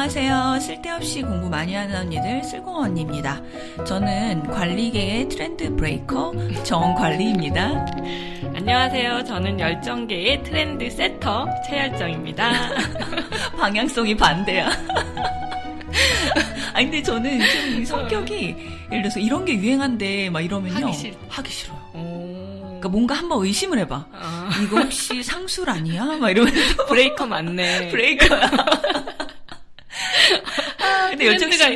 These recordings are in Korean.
안녕하세요. 쓸데없이 공부 많이 하는 언니들 쓸공 언니입니다. 저는 관리계의 트렌드 브레이커 정관리입니다. 안녕하세요. 저는 열정계의 트렌드 세터 최열정입니다. 방향성이 반대야. 아니 근데 저는 좀 이 성격이 예를 들어서 이런 게 유행한데 막 이러면요 하기 싫어요. 그러니까 뭔가 한번 의심을 해봐. 이거 혹시 상술 아니야? 막 이러면서 브레이커 맞네. 브레이커야. 근데 트렌드가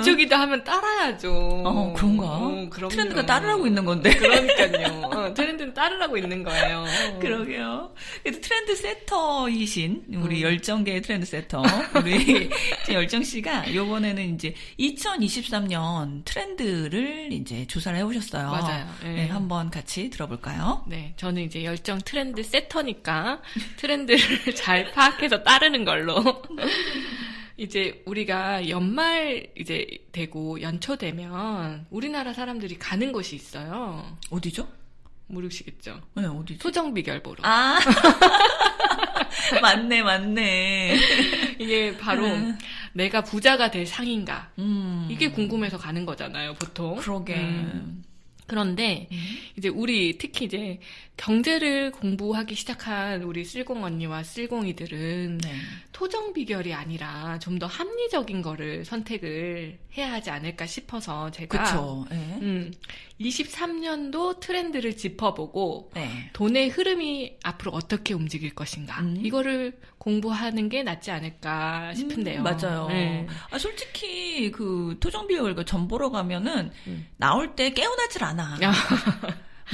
이쪽이다 하면 따라야죠. 그런가? 그럼요. 트렌드가 따르라고 있는 건데. 그러니까요. 트렌드는 따르라고 있는 거예요. 그러게요. 그래서 트렌드 세터이신 우리 열정계의 트렌드 세터 우리 열정 씨가 요번에는 이제 2023년 트렌드를 이제 조사를 해오셨어요. 맞아요. 네, 한번 같이 들어볼까요? 네, 저는 이제 열정 트렌드 세터니까 트렌드를 잘 파악해서 따르는 걸로. 이제 우리가 연말 이제 되고 연초 되면 우리나라 사람들이 가는 곳이 있어요. 어디죠? 모르시겠죠? 네, 어디죠? 토정 비결 보러. 아, 맞네. 이게 바로 내가 부자가 될 상인가. 이게 궁금해서 가는 거잖아요, 보통. 그러게. 그런데 이제 우리 특히 이제 경제를 공부하기 시작한 우리 쓸공 언니와 쓸공이들은 네. 토정 비결이 아니라 좀 더 합리적인 거를 선택을 해야 하지 않을까 싶어서 제가 그쵸. 네. 23년도 트렌드를 짚어보고 네. 돈의 흐름이 앞으로 어떻게 움직일 것인가 이거를 공부하는 게 낫지 않을까 싶은데요. 맞아요. 네. 솔직히 그 토정비율 그 점 보러 가면은 나올 때 깨어나질 않아.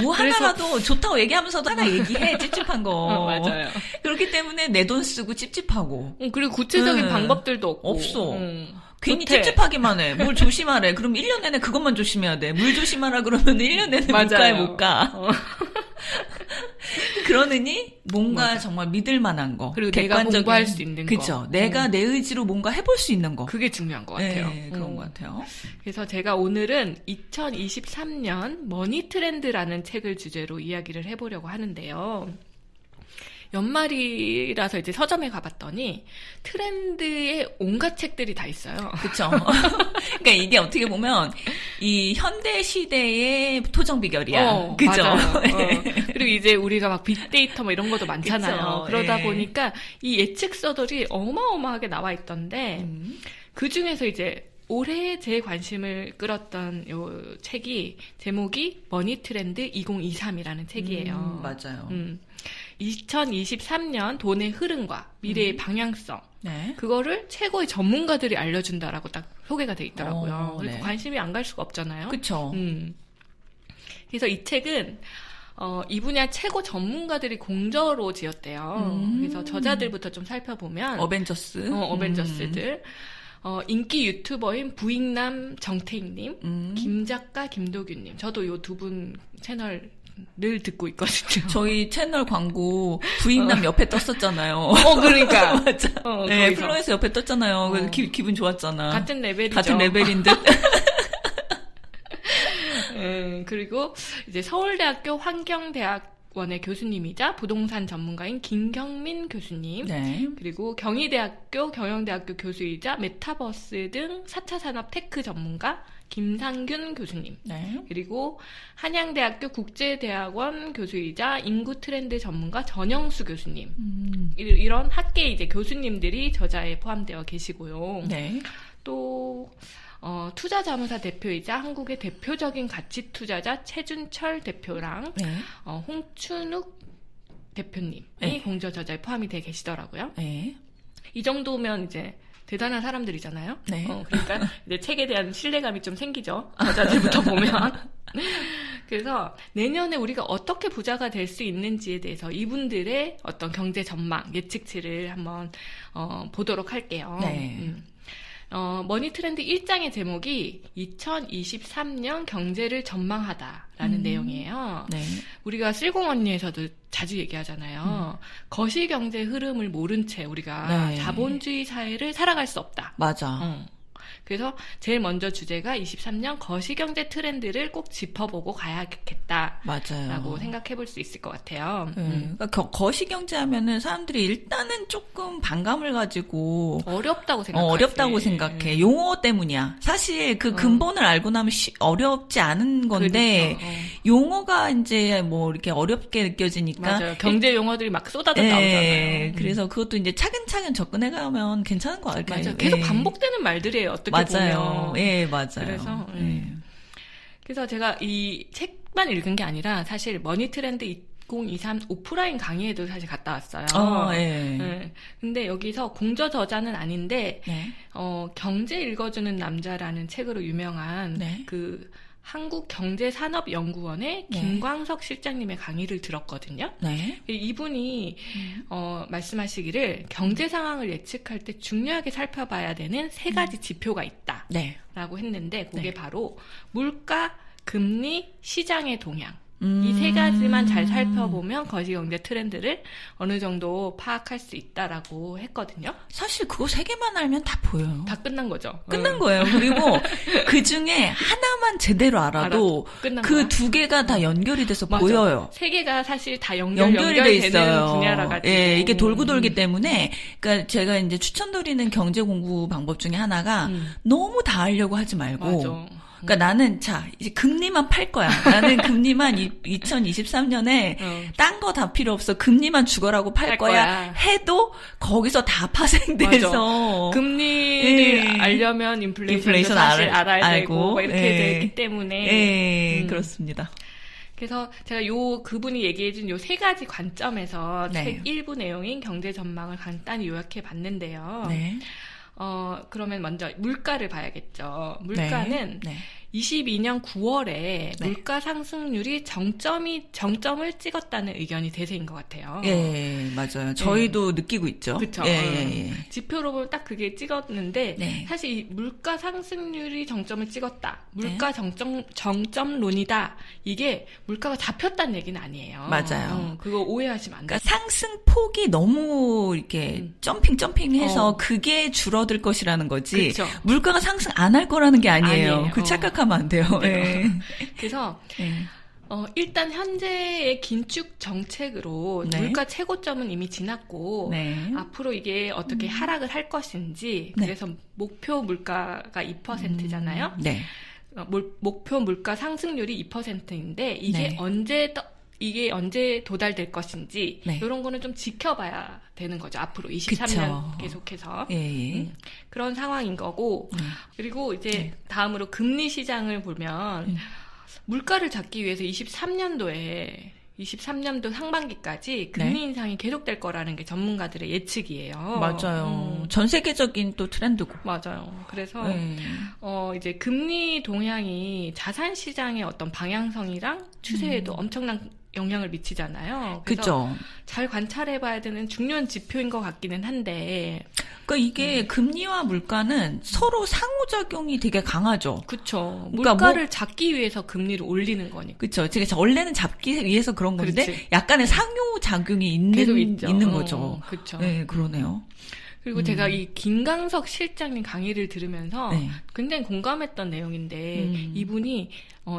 뭐 하나라도 좋다고 얘기하면서도 하나 얘기해 찝찝한 거. 맞아요. 그렇기 때문에 내 돈 쓰고 찝찝하고. 그리고 구체적인 방법들도 없고. 없어. 괜히 좋대. 찝찝하기만 해. 뭘 조심하래. 그럼 1년 내내 그것만 조심해야 돼. 물 조심하라 그러면 1년 내내 물가에 못 가. 그러느니 뭔가 맞아. 정말 믿을 만한 거. 그리고 내가 공부할 수 있는 거. 그쵸. 내가 내 의지로 뭔가 해볼 수 있는 거. 그게 중요한 것 같아요. 네, 그런 것 같아요. 그래서 제가 오늘은 2023년 머니 트렌드라는 책을 주제로 이야기를 해보려고 하는데요. 연말이라서 이제 서점에 가봤더니 트렌드의 온갖 책들이 다 있어요. 그쵸. 그러니까 이게 어떻게 보면 이 현대 시대의 토정 비결이야. 그죠? 맞아요. 그리고 이제 우리가 막 빅데이터 뭐 이런 것도 많잖아요. 그쵸. 그러다 예. 보니까 이 예측서들이 어마어마하게 나와 있던데 그 중에서 이제 올해 제 관심을 끌었던 요 책이 제목이 머니 트렌드 2023이라는 책이에요. 맞아요. 2023년 돈의 흐름과 미래의 방향성 네. 그거를 최고의 전문가들이 알려준다라고 딱 소개가 돼 있더라고요. 그래서 네. 관심이 안 갈 수가 없잖아요. 그쵸. 그래서 이 책은 이 분야 최고 전문가들이 공저로 지었대요. 그래서 저자들부터 좀 살펴보면 어벤져스. 어벤져스들 인기 유튜버인 부익남 정태익님, 김작가 김도균님. 저도 요 두 분 채널 늘 듣고 있거든요. 저희 채널 광고 부익남 옆에 떴었잖아요. 그러니까. 맞아. 네, 거기서. 플로에서 옆에 떴잖아요. 그래서 기분 좋았잖아. 같은 레벨이죠. 같은 레벨인 듯. 그리고 이제 서울대학교 환경대학원의 교수님이자 부동산 전문가인 김경민 교수님. 네. 그리고 경희대학교 경영대학교 교수이자 메타버스 등 4차 산업 테크 전문가 김상균 교수님. 네. 그리고 한양대학교 국제대학원 교수이자 인구 트렌드 전문가 전영수 교수님. 이런 학계 이제 교수님들이 저자에 포함되어 계시고요. 네. 또 투자자문사 대표이자 한국의 대표적인 가치 투자자 최준철 대표랑 네. 홍춘욱 대표님이 네. 공저 저자에 포함이 되어 계시더라고요. 네. 이 정도면 이제 대단한 사람들이잖아요. 네. 그러니까 이제 책에 대한 신뢰감이 좀 생기죠. 저자들부터 보면. 그래서 내년에 우리가 어떻게 부자가 될 수 있는지에 대해서 이분들의 어떤 경제 전망, 예측치를 한번 보도록 할게요. 네. 머니 트렌드 1장의 제목이 2023년 경제를 전망하다라는 내용이에요. 네. 우리가 쓸공 언니에서도 자주 얘기하잖아요. 거시경제 흐름을 모른 채 우리가 네. 자본주의 사회를 살아갈 수 없다. 맞아. 그래서 제일 먼저 주제가 23년 거시경제 트렌드를 꼭 짚어보고 가야겠다라고 맞아요. 생각해 볼 수 있을 것 같아요. 그러니까 거시경제 하면은 사람들이 일단은 조금 반감을 가지고 어렵다고 생각하지. 어렵다고 생각해. 용어 때문이야. 사실 그 근본을 알고 나면 어렵지 않은 건데 그러니까, 용어가 이제 뭐 이렇게 어렵게 느껴지니까 맞아요. 경제 용어들이 막 쏟아져 예, 나오잖아요. 그래서 그것도 이제 차근차근 접근해가면 괜찮은 것 같아요. 맞아요. 계속 예. 반복되는 말들이에요. 어떻게 맞아요. 보면. 예, 맞아요. 그래서 예. 그래서 제가 이 책만 읽은 게 아니라 사실 머니 트렌드 2023 오프라인 강의에도 사실 갔다 왔어요. 예. 네. 근데 여기서 공저 저자는 아닌데 네. 경제 읽어주는 남자라는 책으로 유명한 네. 그 한국경제산업연구원의 네. 김광석 실장님의 강의를 들었거든요. 네. 이분이 말씀하시기를 경제 상황을 예측할 때 중요하게 살펴봐야 되는 세 가지 지표가 있다. 네. 라고 했는데 그게 네. 바로 물가, 금리, 시장의 동향. 이 세 가지만 잘 살펴보면 거시경제 트렌드를 어느 정도 파악할 수 있다라고 했거든요. 사실 그거 세 개만 알면 다 보여요. 다 끝난 거죠. 끝난 거예요. 그리고 그 중에 하나만 제대로 알아도 끝난 그 거야. 두 개가 다 연결이 돼서 맞아. 보여요. 세 개가 사실 다 연결이 돼 연결되는 있어요. 분야라 가지고. 예, 이게 돌고 돌기 때문에, 그러니까 제가 이제 추천드리는 경제 공부 방법 중에 하나가 너무 다 알려고 하지 말고, 맞아. 그러니까 나는 이제 금리만 팔 거야. 나는 금리만 2023년에 딴 거 다 필요 없어. 금리만 죽어라고 팔 거야. 해도 거기서 다 파생돼서 금리를 예. 알려면 인플레이션도 인플레이션 사실 알아야 알고, 되고 막 이렇게 예. 되기 때문에 예, 그렇습니다. 그래서 제가 그분이 얘기해준 요 세 가지 관점에서 네. 책 일부 내용인 경제 전망을 간단히 요약해 봤는데요. 네. 그러면 먼저 물가를 봐야겠죠. 물가는 네. 22년 9월에 네. 물가 상승률이 정점을 찍었다는 의견이 대세인 것 같아요. 예, 맞아요. 저희도 느끼고 있죠. 그쵸. 예. 지표로 보면 딱 그게 찍었는데 네. 사실 이 물가 상승률이 정점을 찍었다. 물가 네. 정점론이다. 이게 물가가 잡혔다는 얘기는 아니에요. 맞아요. 그거 오해하시면 안 돼요. 그러니까 상승폭이 너무 이렇게 점핑해서 그게 줄어들 것이라는 거지. 그쵸. 물가가 상승 안 할 거라는 게 아니에요. 아니에요. 그 착각하면 안 돼요. 예. 그래서 예. 일단 현재의 긴축 정책으로 네. 물가 최고점은 이미 지났고 네. 앞으로 이게 어떻게 하락을 할 것인지 네. 그래서 목표 물가가 2%잖아요. 네. 목표 물가 상승률이 2%인데 이게 네. 이게 언제 도달될 것인지 네. 이런 거는 좀 지켜봐야 되는 거죠. 앞으로 23년 그쵸. 계속해서 예. 그런 상황인 거고 그리고 이제 다음으로 금리 시장을 보면 물가를 잡기 위해서 23년도 상반기까지 금리 네. 인상이 계속될 거라는 게 전문가들의 예측이에요. 맞아요. 전 세계적인 또 트렌드고. 맞아요. 그래서 네. 이제 금리 동향이 자산 시장의 어떤 방향성이랑 추세에도 엄청난 영향을 미치잖아요. 그래서 그죠. 잘 관찰해봐야 되는 중요한 지표인 것 같기는 한데. 그러니까 이게 금리와 물가는 서로 상호작용이 되게 강하죠. 그쵸. 그러니까 물가를 잡기 위해서 금리를 올리는 거니까. 그렇죠. 제가 원래는 잡기 위해서 그런 건데 그렇지. 약간의 상호작용이 계속 있는 거죠. 그렇죠. 네, 그러네요. 그리고 제가 이 김광석 실장님 강의를 들으면서 네. 굉장히 공감했던 내용인데 이분이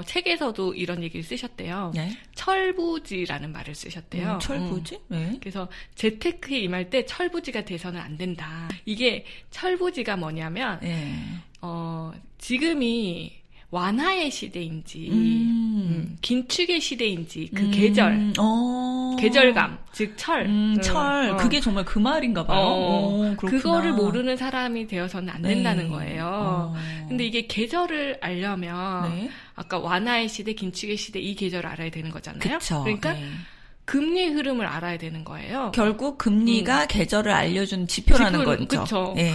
책에서도 이런 얘기를 쓰셨대요. 네. 철부지라는 말을 쓰셨대요. 철부지? 네. 그래서 재테크에 임할 때 철부지가 돼서는 안 된다. 이게 철부지가 뭐냐면 네. 지금이 완화의 시대인지 긴축의 시대인지 그 계절감 즉 철. 그게 정말 그 말인가 봐요. 그거를 모르는 사람이 되어서는 안 된다는 거예요. 근데 이게 계절을 알려면 네. 아까 완화의 시대, 긴축의 시대 이 계절을 알아야 되는 거잖아요. 그쵸. 그러니까 네. 금리 흐름을 알아야 되는 거예요. 결국 금리가 계절을 알려준 지표라는 거죠. 그렇죠. 네.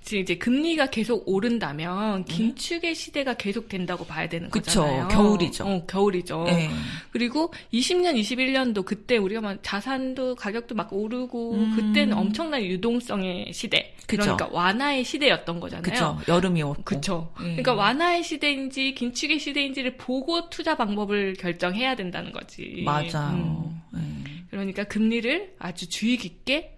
지금 이제 금리가 계속 오른다면 긴축의 시대가 계속 된다고 봐야 되는 거잖아요. 그쵸. 겨울이죠. 겨울이죠. 네. 그리고 20년, 21년도 그때 우리가 막 자산도 가격도 막 오르고 그때는 엄청난 유동성의 시대. 그쵸. 그러니까 완화의 시대였던 거잖아요. 그쵸. 여름이었고. 그쵸. 그러니까 완화의 시대인지 긴축의 시대인지를 보고 투자 방법을 결정해야 된다는 거지. 맞아요. 그러니까 금리를 아주 주의 깊게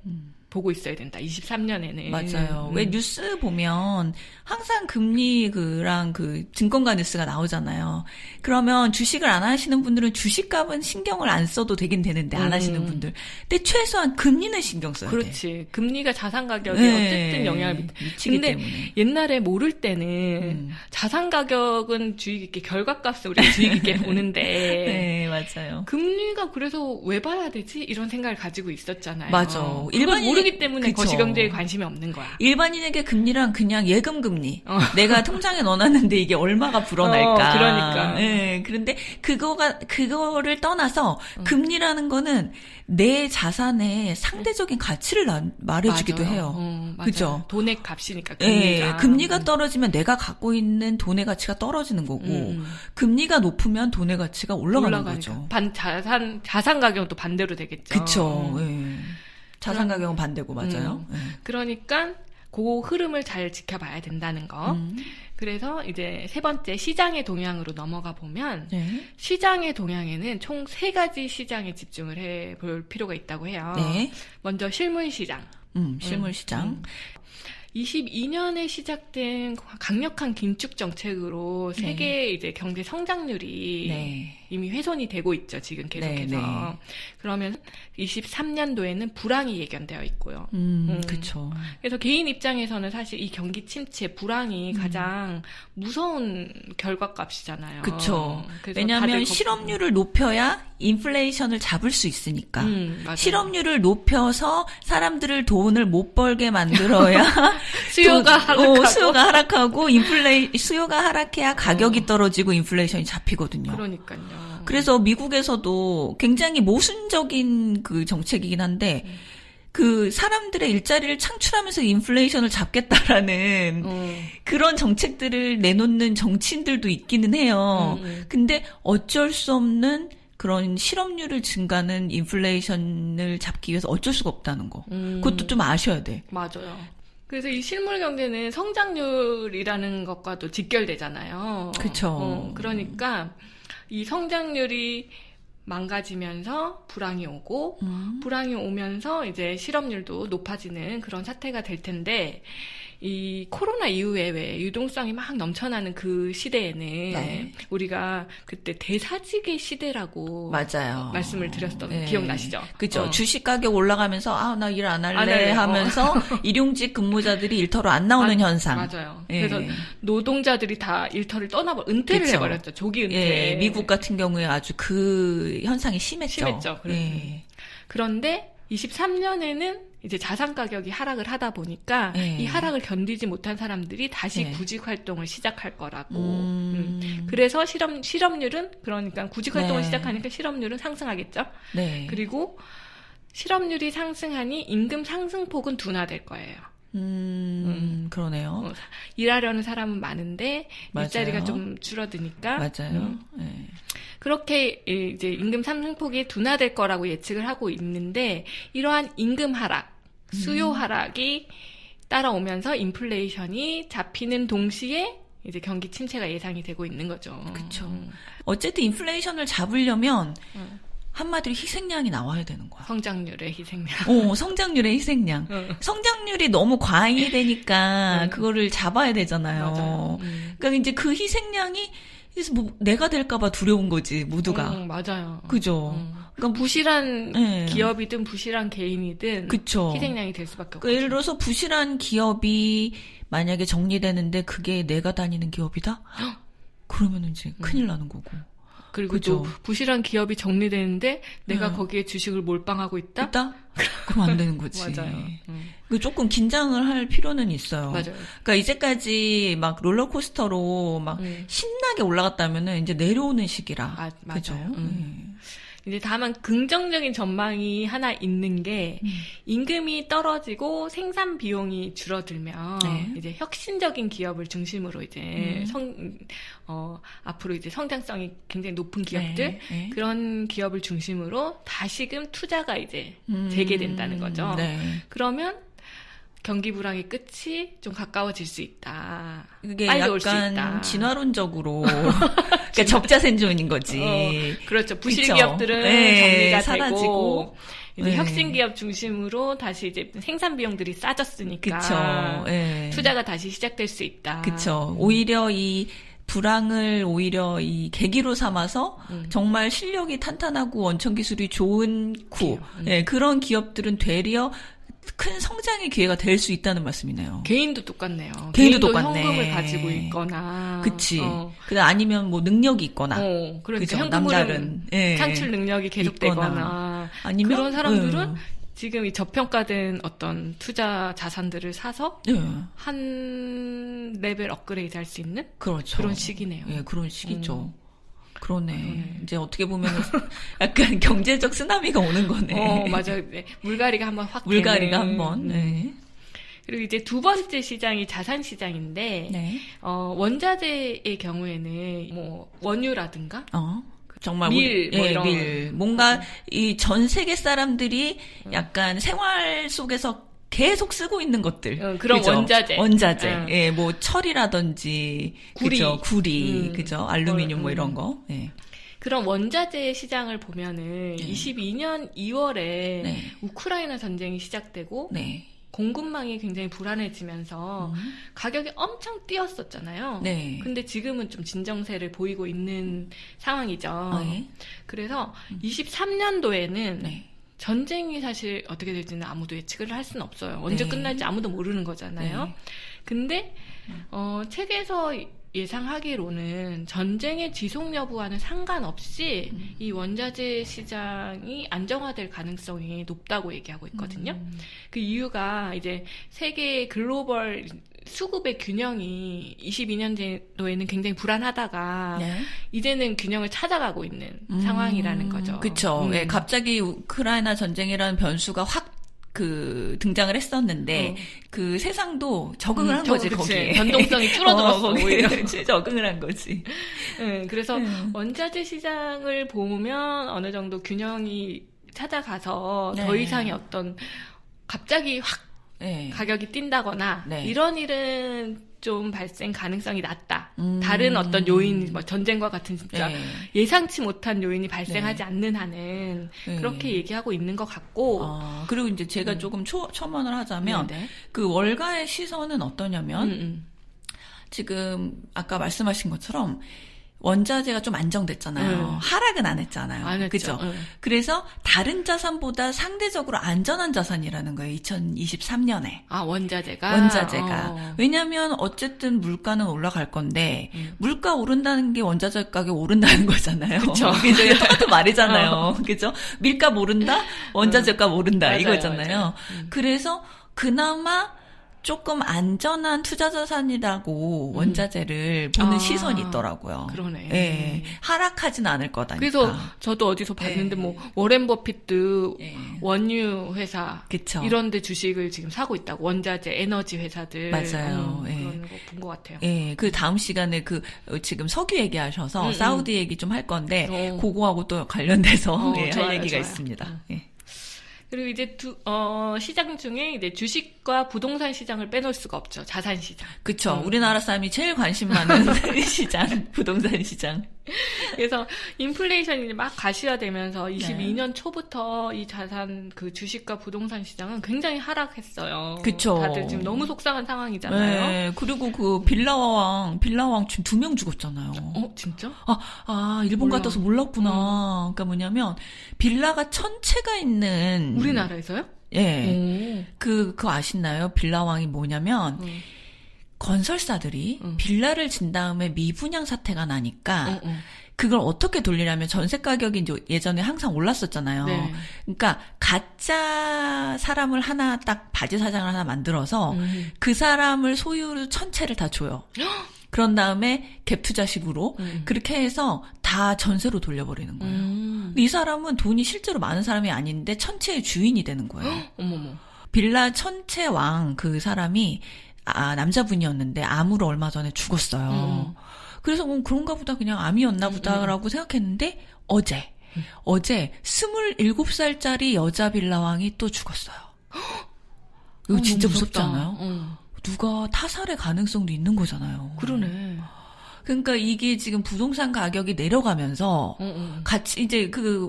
보고 있어야 된다. 23년에는. 맞아요. 왜 뉴스 보면 항상 금리랑 그 증권가 뉴스가 나오잖아요. 그러면 주식을 안 하시는 분들은 주식값은 신경을 안 써도 되긴 되는데 안 하시는 분들. 근데 최소한 금리는 신경 써야 돼. 그렇지. 금리가 자산 가격에 어쨌든 영향을 미치기 근데 때문에. 옛날에 모를 때는 자산 가격은 주의 깊게 결과값을 우리가 주의 깊게 보는데 네, 맞아요. 금리가 그래서 왜 봐야 되지? 이런 생각을 가지고 있었잖아요. 맞아. 일반 모르기 때문에 그쵸. 거시경제에 관심이 없는 거야. 일반인에게 금리랑 그냥 예금 금리. 내가 통장에 넣어놨는데 이게 얼마가 불어날까. 그러니까. 네, 그런데 그거를 떠나서 금리라는 거는 내 자산의 상대적인 가치를 말해주기도 맞아요. 해요. 맞아요. 그죠? 돈의 값이니까 금리가. 네, 금리가 떨어지면 내가 갖고 있는 돈의 가치가 떨어지는 거고, 금리가 높으면 돈의 가치가 올라가는 거죠. 자산 가격은 또 반대로 되겠죠. 그쵸. 자산 가격은 반대고, 맞아요. 그러니까 그 흐름을 잘 지켜봐야 된다는 거. 그래서 이제 세 번째 시장의 동향으로 넘어가 보면 시장의 동향에는 총 3가지 시장에 집중을 해볼 필요가 있다고 해요. 네. 먼저 실물 시장. 실물 시장. 22년에 시작된 강력한 긴축 정책으로 세계 이제 경제 성장률이 이미 훼손이 되고 있죠. 지금 계속해서. 그러면 23년도에는 불황이 예견되어 있고요. 그렇죠. 그래서 개인 입장에서는 사실 이 경기 침체, 불황이 가장 무서운 결과값이잖아요. 그렇죠. 왜냐하면 실업률을 높여야 인플레이션을 잡을 수 있으니까. 실업률을 높여서 사람들을 돈을 못 벌게 만들어야 수요가 하락하고 수요가 하락해야 가격이 떨어지고 인플레이션이 잡히거든요. 그러니까요. 그래서 미국에서도 굉장히 모순적인 그 정책이긴 한데 그 사람들의 일자리를 창출하면서 인플레이션을 잡겠다라는 그런 정책들을 내놓는 정치인들도 있기는 해요. 근데 어쩔 수 없는 그런 실업률을 증가하는 인플레이션을 잡기 위해서 어쩔 수가 없다는 거. 그것도 좀 아셔야 돼. 맞아요. 그래서 이 실물 경제는 성장률이라는 것과도 직결되잖아요. 그렇죠. 그러니까 이 성장률이 망가지면서 불황이 오고 불황이 오면서 이제 실업률도 높아지는 그런 사태가 될 텐데 이 코로나 이후에 왜 유동성이 막 넘쳐나는 그 시대에는 우리가 그때 대사직의 시대라고 맞아요. 말씀을 드렸던 기억나시죠? 그죠. 주식 가격 올라가면서 나 일 안 할래 하면서 일용직 근무자들이 일터로 안 나오는 현상. 맞아요. 그래서 노동자들이 다 일터를 은퇴를 해버렸죠. 조기 은퇴. 미국 같은 경우에 아주 그 현상이 심했죠. 그런데 23년에는 이제 자산 가격이 하락을 하다 보니까 이 하락을 견디지 못한 사람들이 다시 구직 활동을 시작할 거라고. 그래서 실업률은 그러니까 구직 활동을 시작하니까 실업률은 상승하겠죠. 그리고 실업률이 상승하니 임금 상승폭은 둔화될 거예요. 그러네요. 일하려는 사람은 많은데 일자리가 좀 줄어드니까. 맞아요. 그렇게 이제 임금 상승폭이 둔화될 거라고 예측을 하고 있는데 이러한 임금 하락, 수요 하락이 따라오면서 인플레이션이 잡히는 동시에 이제 경기 침체가 예상이 되고 있는 거죠. 그렇죠. 어쨌든 인플레이션을 잡으려면 한마디로 희생양이 나와야 되는 거야. 성장률의 희생양. 성장률의 희생양. 성장률이 너무 과잉이 되니까 그거를 잡아야 되잖아요. 그러니까 이제 그 희생양이 그래서 내가 될까봐 두려운 거지 모두가. 맞아요. 그죠. 그러니까 부실한 기업이든 부실한 개인이든 그쵸. 희생양이 될 수밖에 없죠. 그러니까 예를 들어서 부실한 기업이 만약에 정리되는데 그게 내가 다니는 기업이다? 그러면 이제 큰일 나는 거고. 그리고 그죠. 또 부실한 기업이 정리되는데 내가 거기에 주식을 몰빵하고 있다? 그럼 안 되는 거지. 맞아요. 조금 긴장을 할 필요는 있어요. 맞아요. 그러니까 이제까지 막 롤러코스터로 막 신나게 올라갔다면은 이제 내려오는 시기라. 그죠. 이제 다만 긍정적인 전망이 하나 있는 게 임금이 떨어지고 생산 비용이 줄어들면 이제 혁신적인 기업을 중심으로 이제 앞으로 이제 성장성이 굉장히 높은 기업들 그런 기업을 중심으로 다시금 투자가 이제 재개된다는 거죠. 그러면 경기 불황의 끝이 좀 가까워질 수 있다. 그게 빨리 올 수 약간 있다. 진화론적으로 그러니까 적자 생존인 거지. 그렇죠. 부실 그쵸? 기업들은 정리가 사라지고. 되고 이제 네. 혁신 기업 중심으로 다시 이제 생산 비용들이 싸졌으니까 그쵸. 예. 투자가 다시 시작될 수 있다. 그쵸. 오히려 이 불황을 오히려 이 계기로 삼아서 정말 실력이 탄탄하고 원천 기술이 좋고 예, 그런 기업들은 되려 큰 성장의 기회가 될 수 있다는 말씀이네요. 개인도 똑같네요. 개인도 똑같네. 현금을 가지고 있거나. 그치. 아니면 뭐 능력이 있거나. 그러니까 그죠. 현금을 남다른 예. 창출 능력이 계속되거나. 아니면 그런 사람들은 지금 이 저평가된 어떤 투자 자산들을 사서 예. 한 레벨 업그레이드 할 수 있는 그렇죠. 그런 시기네요. 예, 그런 시기죠. 그러네. 이제 어떻게 보면 약간 경제적 쓰나미가 오는 거네. 맞아요. 네. 물갈이가 한번 확 물갈이가 되는. 한번. 네. 그리고 이제 두 번째 시장이 자산 시장인데 네. 원자재의 경우에는 뭐 원유라든가 정말 밀, 뭐 이런. 밀. 뭔가 이 전 세계 사람들이 약간 생활 속에서 계속 쓰고 있는 것들. 그런 그죠? 원자재. 예, 뭐 철이라든지 구리. 그죠? 구리. 그죠? 알루미늄 뭐 이런 거. 예. 그런 원자재 시장을 보면은 22년 2월에 네. 우크라이나 전쟁이 시작되고 네. 공급망이 굉장히 불안해지면서 가격이 엄청 뛰었었잖아요. 네. 근데 지금은 좀 진정세를 보이고 있는 상황이죠. 네. 그래서 23년도에는 네. 전쟁이 사실 어떻게 될지는 아무도 예측을 할 수는 없어요. 언제 네. 끝날지 아무도 모르는 거잖아요. 네. 근데 책에서 예상하기로는 전쟁의 지속 여부와는 상관없이 이 원자재 시장이 안정화될 가능성이 높다고 얘기하고 있거든요. 그 이유가 이제 세계 글로벌 수급의 균형이 22년도에는 굉장히 불안하다가 네. 이제는 균형을 찾아가고 있는 상황이라는 거죠. 그렇죠. 예, 갑자기 우크라이나 전쟁이라는 변수가 확 등장을 했었는데 그 세상도 적응을 한 거지 그치. 거기에. 변동성이 줄어들었어. 거기에 오히려. 적응을 한 거지. 그래서 원자재 시장을 보면 어느 정도 균형이 찾아가서 더 이상의 어떤 갑자기 확 가격이 뛴다거나 네. 이런 일은 좀 발생 가능성이 낮다. 다른 어떤 요인, 뭐 전쟁과 같은 진짜 예상치 못한 요인이 발생하지 않는 한은 그렇게 얘기하고 있는 것 같고. 그리고 이제 제가 조금 첨언을 하자면 그 월가의 시선은 어떠냐면 지금 아까 말씀하신 것처럼 원자재가 좀 안정됐잖아요. 하락은 안 했잖아요. 안 했죠. 그죠? 그래서 다른 자산보다 상대적으로 안전한 자산이라는 거예요. 2023년에. 원자재가. 왜냐하면 어쨌든 물가는 올라갈 건데 물가 오른다는 게 원자재 가격 오른다는 거잖아요. 그쵸. 그죠? 똑같은 말이잖아요. 그죠? 밀값 오른다, 원자재값 오른다 맞아요, 이거잖아요. 맞아요. 그래서 그나마 조금 안전한 투자 자산이라고 원자재를 보는 시선이 있더라고요. 그러네. 예. 하락하진 않을 거다니까. 그래서 저도 어디서 봤는데 뭐 워렌 버핏도 원유 회사 그쵸. 이런 데 주식을 지금 사고 있다고. 원자재, 에너지 회사들. 맞아요. 그런 거 본 것 같아요. 예. 그 다음 시간에 지금 석유 얘기하셔서 사우디 얘기 좀 할 건데 그거하고 또 관련돼서 할 좋아요, 얘기가 좋아요. 있습니다. 예. 그리고 이제 시장 중에 이제 주식과 부동산 시장을 빼놓을 수가 없죠. 자산 시장. 그쵸. 우리나라 사람이 제일 관심 많은 시장, 부동산 시장. 그래서 인플레이션이 막 가시화되면서 22년 초부터 이 자산 그 주식과 부동산 시장은 굉장히 하락했어요. 그쵸. 다들 지금 너무 속상한 상황이잖아요. 네. 그리고 그 빌라왕 지금 2명 죽었잖아요. 진짜? 일본 몰라. 갔다 와서 몰랐구나. 그러니까 뭐냐면 빌라가 1000채가 있는 우리나라에서요? 예. 그거 아시나요? 빌라왕이 뭐냐면 건설사들이 빌라를 진 다음에 미분양 사태가 나니까 그걸 어떻게 돌리냐면 전세 가격이 이제 예전에 항상 올랐었잖아요. 네. 그러니까 가짜 사람을 하나 딱 바지 사장을 하나 만들어서 그 사람을 소유를 1000채를 다 줘요. 그런 다음에 갭 투자식으로 그렇게 해서 다 전세로 돌려버리는 거예요. 근데 이 사람은 돈이 실제로 많은 사람이 아닌데 1000채의 주인이 되는 거예요. 어머머. 빌라 1000채 왕 그 사람이 남자분이었는데 암으로 얼마 전에 죽었어요. 그래서 그런가 보다 그냥 암이었나 보다라고 생각했는데 어제 27살짜리 여자 빌라왕이 또 죽었어요. 이거 진짜 무섭지 않아요? 누가 타살의 가능성도 있는 거잖아요. 그러네. 그러니까 이게 지금 부동산 가격이 내려가면서 같이 이제 그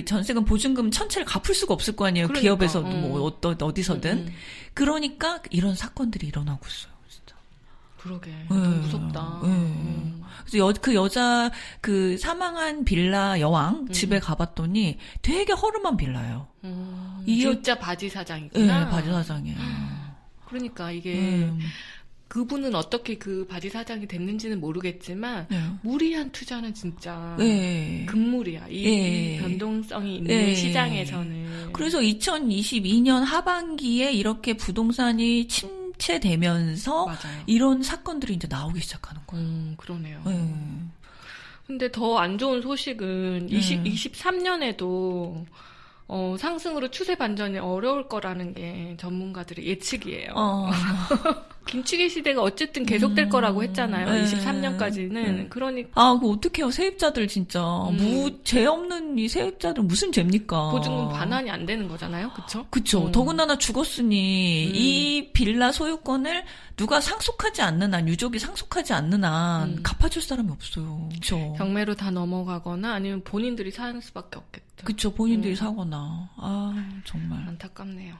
전세금 보증금 전체를 갚을 수가 없을 거 아니에요. 그러니까, 기업에서도 뭐 어디서든. 그러니까 이런 사건들이 일어나고 있어요. 진짜. 그러게. 너무 무섭다. 그래서 그 여자 그 사망한 빌라 여왕 집에 가봤더니 되게 허름한 빌라예요. 진짜 바지 사장이구나. 네, 바지 사장이에요. 그러니까 이게 그분은 어떻게 그 바지 사장이 됐는지는 모르겠지만 무리한 투자는 진짜 금물이야. 이 변동성이 있는 시장에서는. 그래서 2022년 하반기에 이렇게 부동산이 침체되면서 맞아요. 이런 사건들이 이제 나오기 시작하는 거예요. 그러네요. 근데 더 안 좋은 소식은 23년에도 상승으로 추세 반전이 어려울 거라는 게 전문가들의 예측이에요. 김치기 시대가 어쨌든 계속될 거라고 했잖아요. 23년까지는. 그러니까. 그거 어떡해요. 세입자들 진짜. 죄 없는 이 세입자들 무슨 죄입니까? 보증금 반환이 안 되는 거잖아요. 그쵸? 그쵸. 더군다나 죽었으니 이 빌라 소유권을 누가 상속하지 않는 한, 유족이 상속하지 않는 한 갚아줄 사람이 없어요. 그쵸. 경매로 다 넘어가거나 아니면 본인들이 사는 수밖에 없겠죠. 그쵸. 본인들이 사거나. 정말. 안타깝네요.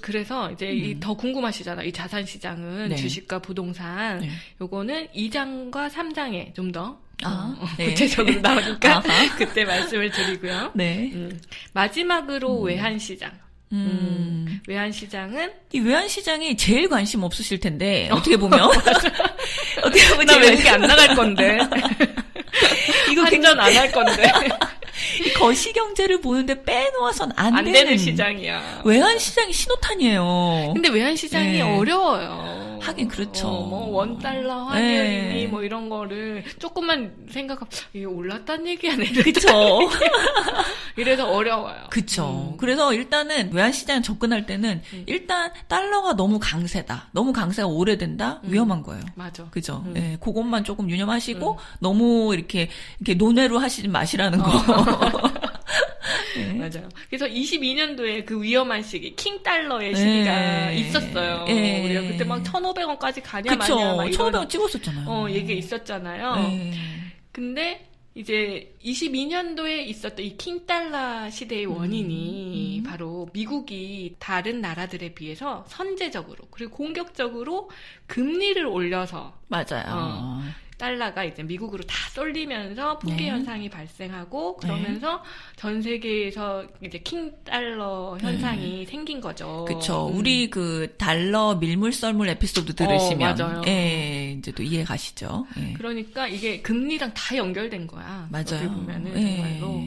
그래서 이제 더 궁금하시잖아. 이 자산 시장은 주식과 부동산. 요거는 2장과 3장에 좀 더 구체적으로 나오니까 그때 말씀을 드리고요. 마지막으로 외환 시장. 외환 시장은 이 외환 시장이 제일 관심 없으실 텐데 어떻게 보면 어떻게 보면 나 왠지 안 나갈 건데 이거 환전 안 할 건데 이 거시 경제를 보는데 빼놓아선 안 되는 시장이야. 외환 시장이 신호탄이에요. 근데 외환 시장이 어려워요. 하긴 그렇죠. $1 환율이니 뭐 이런 거를 조금만 생각하면 이게 올랐다는 얘기야, 그렇죠. 이래서 어려워요. 그렇죠. 그래서 일단은 외환 시장 접근할 때는 일단 달러가 너무 강세다. 너무 강세가 오래된다. 위험한 거예요. 맞아. 그죠. 그것만 조금 유념하시고 너무 이렇게 논외로 하시지 마시라는 거. 맞아요. 그래서 22년도에 그 위험한 시기, 킹달러의 시기가 있었어요. 우리가 그때 막 1,500원까지 가냐 그쵸. 마냐 막 1,500원 찍었었잖아요. 얘기 있었잖아요. 근데 이제 22년도에 있었던 이 킹달러 시대의 원인이 바로 미국이 다른 나라들에 비해서 선제적으로 그리고 공격적으로 금리를 올려서 맞아요. 달러가 이제 미국으로 다 쏠리면서 포기 현상이 발생하고 그러면서 전 세계에서 이제 킹 달러 현상이 생긴 거죠. 그렇죠. 우리 그 달러 밀물 썰물 에피소드 들으시면 맞아요. 이제 또 이해 가시죠. 그러니까 이게 금리랑 다 연결된 거야. 맞아요. 어떻게 보면은 정말로.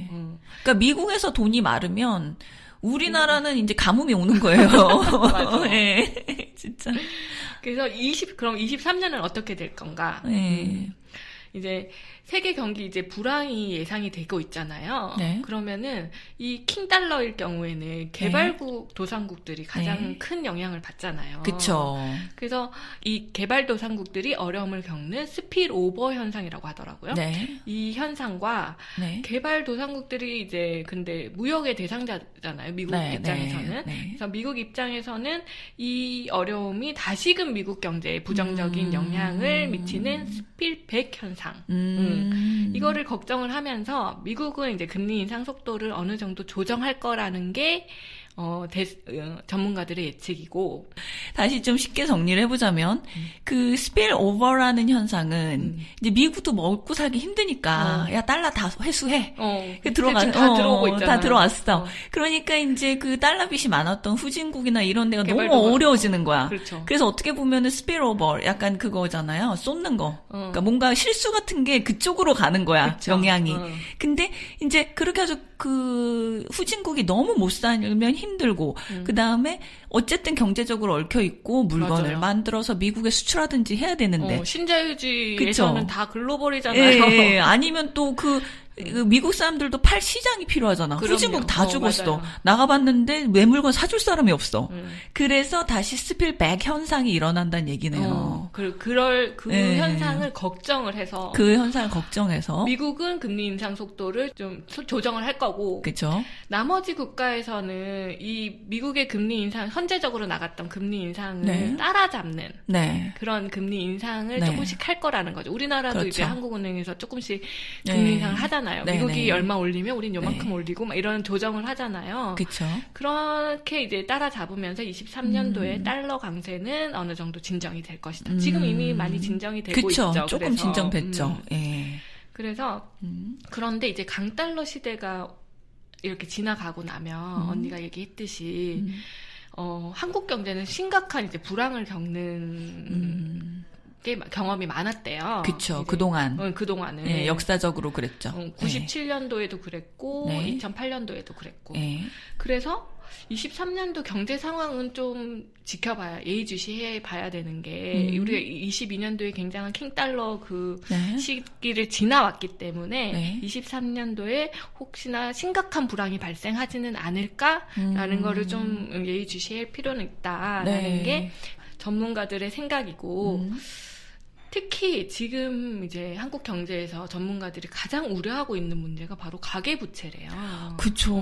그러니까 미국에서 돈이 마르면 우리나라는 이제 가뭄이 오는 거예요. 맞아. 진짜. 그래서 그럼 23년은 어떻게 될 건가? 이제 세계 경기 이제 불황이 예상이 되고 있잖아요. 그러면은 이 킹달러일 경우에는 개발국 도상국들이 가장 큰 영향을 받잖아요. 그렇죠. 그래서 이 개발도상국들이 어려움을 겪는 스필오버 현상이라고 하더라고요. 이 현상과 개발도상국들이 이제 근데 무역의 대상자잖아요. 미국 입장에서는. 그래서 미국 입장에서는 이 어려움이 다시금 미국 경제에 부정적인 영향을 미치는 스필백 현상. 이거를 걱정을 하면서 미국은 이제 금리 인상 속도를 어느 정도 조정할 거라는 게 전문가들의 예측이고. 다시 좀 쉽게 정리를 해보자면 그 스필 오버라는 현상은 이제 미국도 먹고 살기 힘드니까 야 달러 다 회수해. 다 들어오고 있잖아. 다 들어왔어. 그러니까 이제 그 달러 빚이 많았던 후진국이나 이런 데가 너무 어려워지는 거야. 그렇죠. 그래서 어떻게 보면은 스필 오버 약간 그거잖아요. 쏟는 거. 그러니까 뭔가 실수 같은 게 그쪽으로 가는 거야. 그쵸. 영향이. 근데 이제 그렇게 해서 그 후진국이 너무 못 살면 힘들고 그 다음에 어쨌든 경제적으로 얽혀 있고 물건을 만들어서 미국에 수출하든지 해야 되는데 신자유주의에서는 다 글로벌이잖아요. 아니면 또 그 그 미국 사람들도 팔 시장이 필요하잖아. 그럼요. 후진국 다 죽었어. 맞아요. 나가봤는데 내 물건 사줄 사람이 없어. 그래서 다시 스필백 현상이 일어난다는 얘기네요. 그 네. 현상을 걱정을 해서 그 현상을 걱정해서. 미국은 금리 인상 속도를 좀 조정을 할 거고 그쵸? 나머지 국가에서는 이 미국의 금리 인상, 현재적으로 나갔던 금리 인상을 네. 따라잡는 네. 그런 금리 인상을 네. 조금씩 할 거라는 거죠. 우리나라도 그렇죠. 이제 한국은행에서 조금씩 네. 금리 인상을 하잖아요. 네, 미국이 네. 얼마 올리면 우린 요만큼 네. 올리고 막 이런 조정을 하잖아요. 그쵸? 그렇게 이제 따라잡으면서 23년도에 달러 강세는 어느 정도 진정이 될 것이다. 지금 이미 많이 진정이 되고 그쵸? 있죠. 조금 그래서, 진정됐죠. 예. 그래서 그런데 이제 강달러 시대가 이렇게 지나가고 나면 언니가 얘기했듯이 한국 경제는 심각한 이제 불황을 겪는 게 경험이 많았대요. 그쵸. 이제, 그동안. 그동안은. 예, 역사적으로 그랬죠. 97년도에도 그랬고, 네. 2008년도에도 그랬고. 예. 그래서 23년도 경제 상황은 좀 지켜봐야, 예의주시해 봐야 되는 게, 우리가 22년도에 굉장한 킹달러 그 네. 시기를 지나왔기 때문에, 네. 23년도에 혹시나 심각한 불황이 발생하지는 않을까라는 거를 좀 예의주시할 필요는 있다라는 네. 게 전문가들의 생각이고, 특히 지금 이제 한국 경제에서 전문가들이 가장 우려하고 있는 문제가 바로 가계부채래요. 그쵸.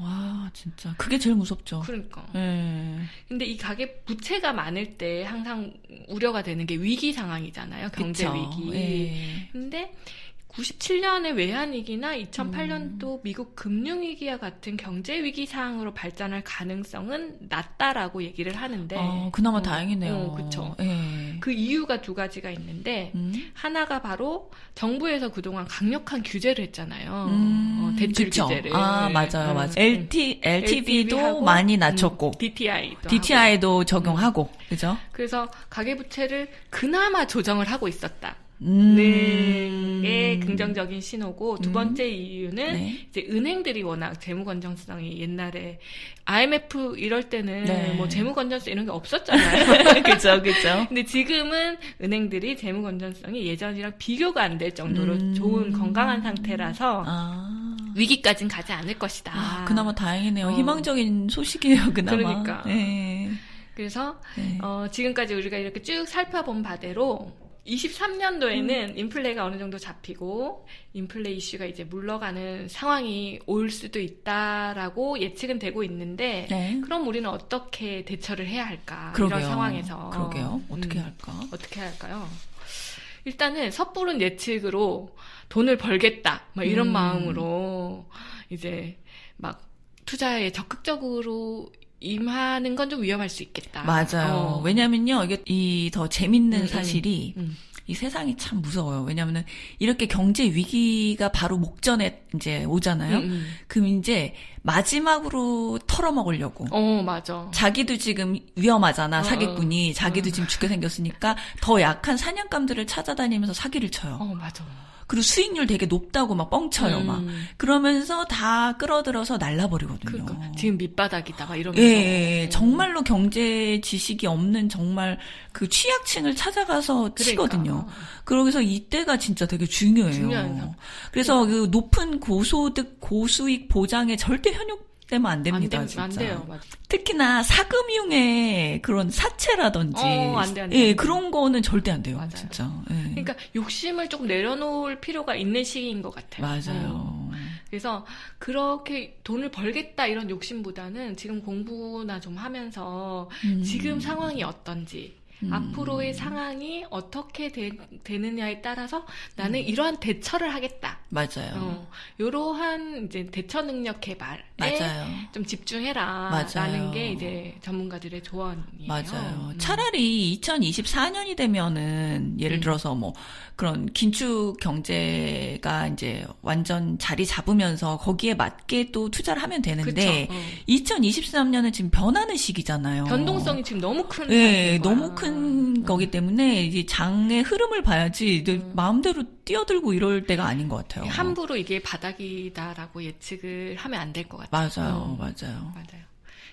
아, 진짜. 그게 제일 무섭죠. 그러니까. 예. 근데 이 가계부채가 많을 때 항상 우려가 되는 게 위기 상황이잖아요. 경제 그쵸. 위기. 예. 근데 97년의 외환위기나 2008년도 미국 금융위기와 같은 경제위기 상황으로 발전할 가능성은 낮다라고 얘기를 하는데. 그나마 다행이네요. 그쵸. 예. 그 이유가 두 가지가 있는데, 하나가 바로 정부에서 그동안 강력한 규제를 했잖아요. 대출 그쵸. 규제를. 아, 맞아요, 맞아요. LTV도 LTV하고, 많이 낮췄고, DTI도. DTI도 적용하고, 그죠? 그래서 가계부채를 그나마 조정을 하고 있었다. 게 긍정적인 신호고, 두 번째 이유는 네. 이제 은행들이 워낙 재무 건전성이 옛날에 IMF 이럴 때는 네. 뭐 재무 건전성 이런 게 없었잖아요. 그죠, 그죠. 근데 지금은 은행들이 재무 건전성이 예전이랑 비교가 안 될 정도로 좋은 건강한 상태라서 위기까지는 가지 않을 것이다. 그나마 다행이네요. 희망적인 소식이에요, 그나마. 그러니까. 네. 그래서 네. 지금까지 우리가 이렇게 쭉 살펴본 바대로 23년도에는 인플레가 어느 정도 잡히고 인플레 이슈가 이제 물러가는 상황이 올 수도 있다라고 예측은 되고 있는데 네. 그럼 우리는 어떻게 대처를 해야 할까? 그러게요. 이런 상황에서. 그러게요. 어떻게 할까? 어떻게 해야 할까요? 일단은 섣부른 예측으로 돈을 벌겠다. 막 이런 마음으로 이제 막 투자에 적극적으로 임하는 건 좀 위험할 수 있겠다. 맞아요. 왜냐면요, 이게 이 더 재밌는 사실이 이 세상이 참 무서워요. 왜냐면은 이렇게 경제 위기가 바로 목전에 이제 오잖아요. 그럼 이제 마지막으로 털어먹으려고. 맞아. 자기도 지금 위험하잖아, 사기꾼이. 자기도 지금 죽게 생겼으니까 더 약한 사냥감들을 찾아다니면서 사기를 쳐요. 맞아. 그리고 수익률 되게 높다고 막 뻥쳐요, 막. 그러면서 다 끌어들여서 날라버리거든요. 그러니까 지금 밑바닥이다, 막 이러면서. 예, 정말로 경제 지식이 없는 정말 그 취약층을 찾아가서 치거든요. 그러면서 이때가 진짜 되게 중요해요. 중요해요. 그래서 그 높은 고소득, 고수익 보장에 절대 현혹되면 안 됩니다, 진짜. 안 돼요, 맞아. 특히나 사금융의 그런 사채라든지. 안 돼. 예, 그런 거는 절대 안 돼요, 맞아요. 진짜. 예. 그러니까 욕심을 조금 내려놓을 필요가 있는 시기인 것 같아요. 맞아요. 그래서 그렇게 돈을 벌겠다 이런 욕심보다는 지금 공부나 좀 하면서 지금 상황이 어떤지 앞으로의 상황이 어떻게 되느냐에 따라서 나는 이러한 대처를 하겠다. 맞아요. 이러한 이제 대처 능력 개발에 맞아요. 좀 집중해라라는 게 이제 전문가들의 조언이에요. 맞아요. 차라리 2024년이 되면은 예를 들어서 뭐 그런 긴축 경제가 이제 완전 자리 잡으면서 거기에 맞게 또 투자를 하면 되는데 2023년은 지금 변하는 시기잖아요. 변동성이 지금 너무 큰. 네, 너무 큰 거기 때문에 이제 장의 흐름을 봐야지 마음대로 뛰어들고 이럴 때가 아닌 것 같아요. 함부로 이게 바닥이다라고 예측을 하면 안 될 것 같아요. 맞아요.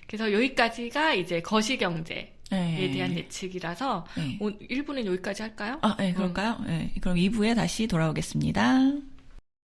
그래서 여기까지가 이제 거시경제에 네. 대한 예측이라서 네. 1부는 여기까지 할까요? 네, 그럴까요? 네, 그럼 2부에 다시 돌아오겠습니다.